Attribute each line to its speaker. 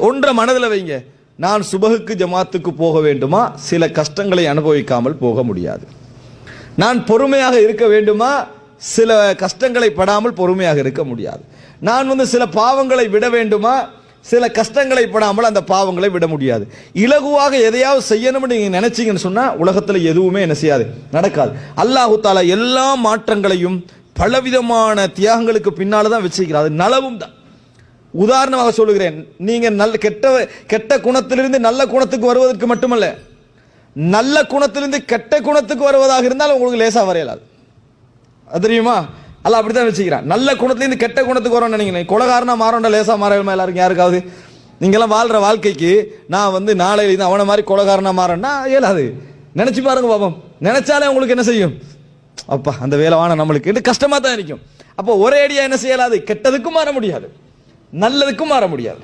Speaker 1: ஒன்றை மனதில் வைங்க, நான் சுபகுக்கு ஜமாத்துக்கு போக வேண்டுமா, சில கஷ்டங்களை அனுபவிக்காமல் போக முடியாது. நான் பொறுமையாக இருக்க வேண்டுமா, சில கஷ்டங்களை படாமல் பொறுமையாக இருக்க முடியாது. நான் சில பாவங்களை விட வேண்டுமா, சில கஷ்டங்களை படாமல் அந்த பாவங்களை விட முடியாது. இலகுவாக எதையாவது செய்யணும்னு நீங்க நினைச்சீங்கன்னு சொன்னா உலகத்தில் எதுவுமே என்ன செய்யாது, நடக்காது. அல்லாஹு தாலா எல்லா மாற்றங்களையும் பலவிதமான தியாகங்களுக்கு பின்னால தான் வச்சிருக்கிறார். அது நலவும் தான். உதாரணமாக சொல்லுகிறேன், நீங்க கெட்ட குணத்திலிருந்து நல்ல குணத்துக்கு வருவதற்கு மட்டுமல்ல, நல்ல குணத்திலிருந்து கெட்ட குணத்துக்கு வருவதாக இருந்தால் உங்களுக்கு லேசா வரையலாது. அது தெரியுமா? அல்ல அப்படித்தான் வச்சுக்கிறான். நல்ல குணத்திலிருந்து கெட்ட குணத்துக்கு வரோம்னு நினைக்கிறேன். கொலகாரனா மாறோம்டா லேசா மாறமா எல்லாருக்கும் யாருக்காவது? நீங்கெல்லாம் வாழ்ற வாழ்க்கைக்கு நான் நாளையில அவனை மாதிரி கொலகாரனா மாறேன்னா இயலாது. நினைச்சு பாருங்க பாப்போம். நினைச்சாலே உங்களுக்கு என்ன செய்யும், அப்பா அந்த வேலை வான நம்மளுக்கு கஷ்டமா தான் இருக்கும். அப்போ ஒரே அடியா என்ன செய்யலாது, கெட்டதுக்கும் மாற முடியாது, நல்லதுக்கும் மாற முடியாது.